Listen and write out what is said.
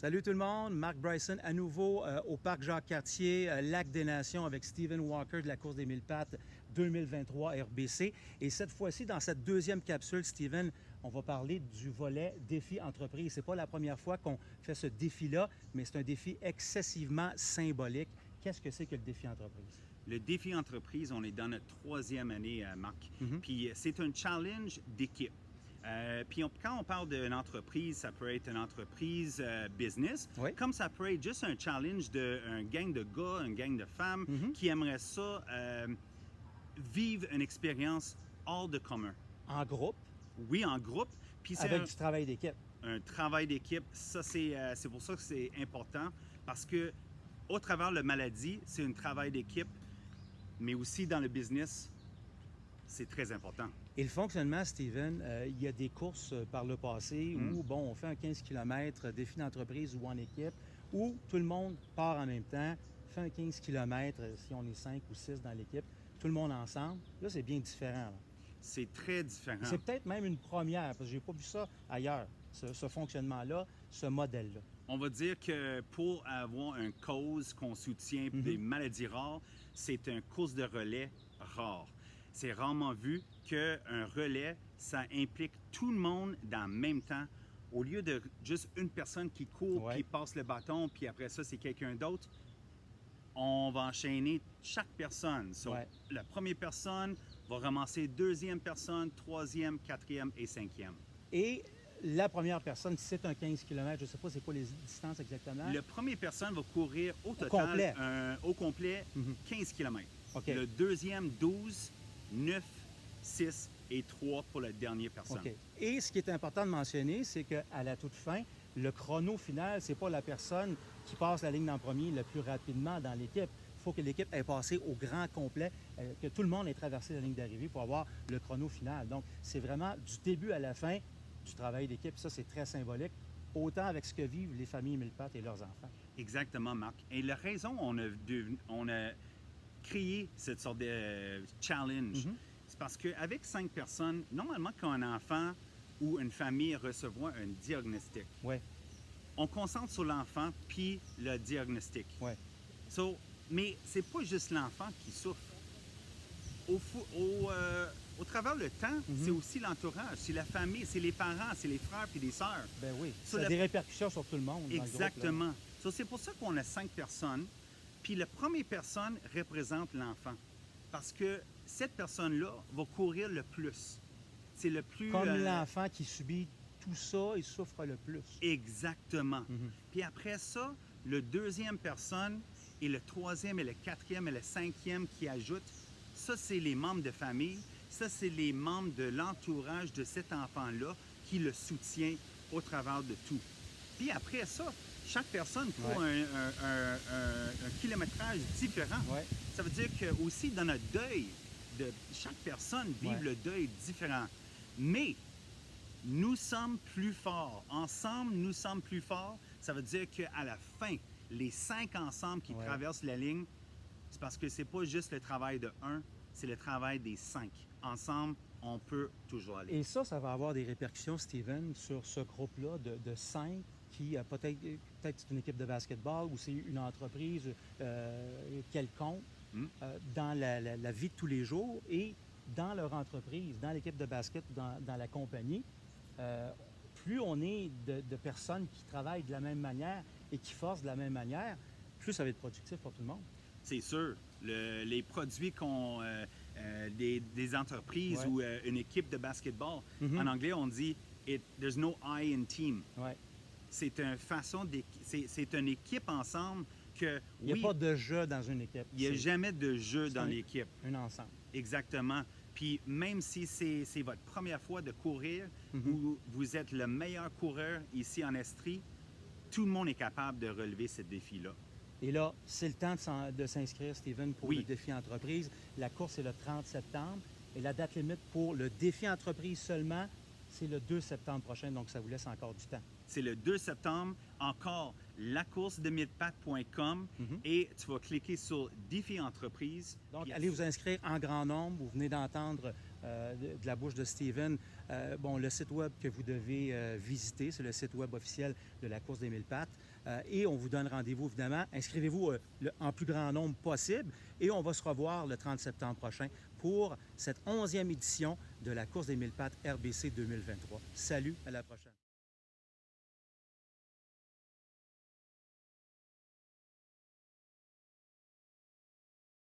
Salut tout le monde, Marc Bryson à nouveau au Parc Jacques-Cartier, Lac des Nations avec Stephen Walker de la course des 1000 pattes 2023 RBC. Et cette fois-ci, dans cette deuxième capsule, Stephen, on va parler du volet défi entreprise. C'est pas la première fois qu'on fait ce défi-là, mais c'est un défi excessivement symbolique. Qu'est-ce que c'est que le défi entreprise? Le défi entreprise, on est dans notre troisième année, Marc. Puis c'est un challenge d'équipe. Puis quand on parle d'une entreprise, ça peut être une entreprise business, Oui. comme ça peut être juste un challenge d'un gang de gars, une gang de femmes qui aimeraient ça vivre une expérience hors de commun. En groupe, Oui, en groupe. Puis c'est avec du travail d'équipe. un travail d'équipe. Ça, c'est pour ça que c'est important parce que au travers de la maladie, c'est un travail d'équipe, mais aussi dans le business, c'est très important. Et le fonctionnement, Stephen, il y a des courses par le passé où, bon, on fait un 15 km défi d'entreprise ou en équipe, où tout le monde part en même temps, fait un 15 km, si on est 5 ou 6 dans l'équipe, tout le monde ensemble. Là, c'est bien différent. Là. C'est très différent. C'est peut-être même une première, parce que j'ai pas vu ça ailleurs, ce fonctionnement-là, ce modèle-là. On va dire que pour avoir une cause qu'on soutient des maladies rares, c'est une course de relais rare. C'est rarement vu qu'un relais, ça implique tout le monde dans le même temps. Au lieu de juste une personne qui court, Ouais. qui passe le bâton, puis après ça, c'est quelqu'un d'autre, on va enchaîner chaque personne. So, Ouais. La première personne va ramasser deuxième personne, troisième, quatrième et cinquième. Et la première personne, si c'est un 15 km, je ne sais pas c'est quoi les distances exactement. La première personne va courir au total, complet. au complet 15 km. OK. Le deuxième, 12, 9, 6 et 3 pour la dernière personne. OK. Et ce qui est important de mentionner, c'est qu'à la toute fin, le chrono final, c'est pas la personne qui passe la ligne en premier le plus rapidement dans l'équipe. Il faut que l'équipe ait passé au grand complet, que tout le monde ait traversé la ligne d'arrivée pour avoir le chrono final. Donc, c'est vraiment du début à la fin du travail d'équipe. Ça, c'est très symbolique, autant avec ce que vivent les familles 1000 pattes et leurs enfants. Exactement, Marc. Et la raison on a créé cette sorte de challenge, c'est parce qu'avec 5 personnes, normalement, quand un enfant ou une famille reçoit un diagnostic, Oui, on concentre sur l'enfant puis le diagnostic. oui. Mais c'est pas juste l'enfant qui souffre. Au travers le temps, c'est aussi l'entourage, c'est la famille, c'est les parents, c'est les frères puis les sœurs. Ben oui. Sur Ça a la- des répercussions sur tout le monde. dans le groupe, là. Exactement. C'est pour ça qu'on a 5 personnes. Puis la première personne représente l'enfant. Parce que cette personne-là va courir le plus. C'est le plus... Comme l'enfant qui subit tout ça, il souffre le plus. Exactement. Puis après ça, le deuxième personne et le troisième et le quatrième et le cinquième qui ajoutent, ça, c'est les membres de famille. Ça, c'est les membres de l'entourage de cet enfant-là qui le soutient au travers de tout. Puis après ça, chaque personne court Ouais. un kilométrage différent. Ouais. Ça veut dire que aussi dans notre deuil, de chaque personne vive Ouais. le deuil différent. Mais nous sommes plus forts. Ensemble, nous sommes plus forts. Ça veut dire qu'à la fin, les 5 ensemble qui Ouais. traversent la ligne, c'est parce que c'est pas juste le travail de 1, c'est le travail des 5. Ensemble, on peut toujours aller. Et ça va avoir des répercussions, Stephen, sur ce groupe-là de 5 qui peut-être c'est une équipe de basketball ou c'est une entreprise quelconque dans la vie de tous les jours et dans leur entreprise, dans l'équipe de basket ou dans la compagnie. Plus on est de personnes qui travaillent de la même manière et qui forcent de la même manière, plus ça va être productif pour tout le monde. C'est sûr. Les produits des entreprises Ouais. ou une équipe de basketball, en anglais, on dit there's no I in team. Ouais. C'est une façon c'est une équipe ensemble que Il n'y a oui, pas de jeu dans une équipe. il n'y a C'est jamais de jeu dans un- l'équipe. un ensemble. Exactement. Puis même si c'est votre première fois de courir ou vous êtes le meilleur coureur ici en Estrie, tout le monde est capable de relever ce défi-là. Et là, c'est le temps de s'inscrire, Stephen, pour Oui. le défi entreprise. La course est le 30 septembre et la date limite pour le défi entreprise seulement, c'est le 2 septembre prochain, donc ça vous laisse encore du temps. C'est le 2 septembre. Encore, lacoursedemillepattes.com et tu vas cliquer sur Défi entreprise. Donc, Puis- allez vous inscrire en grand nombre. Vous venez d'entendre de la bouche de Steven. Bon, le site web que vous devez visiter, c'est le site web officiel de la course des 1000 pattes. Et on vous donne rendez-vous, évidemment. Inscrivez-vous en plus grand nombre possible. Et on va se revoir le 30 septembre prochain pour cette 11e édition de la course des 1000 pattes RBC 2023. Salut, à la prochaine.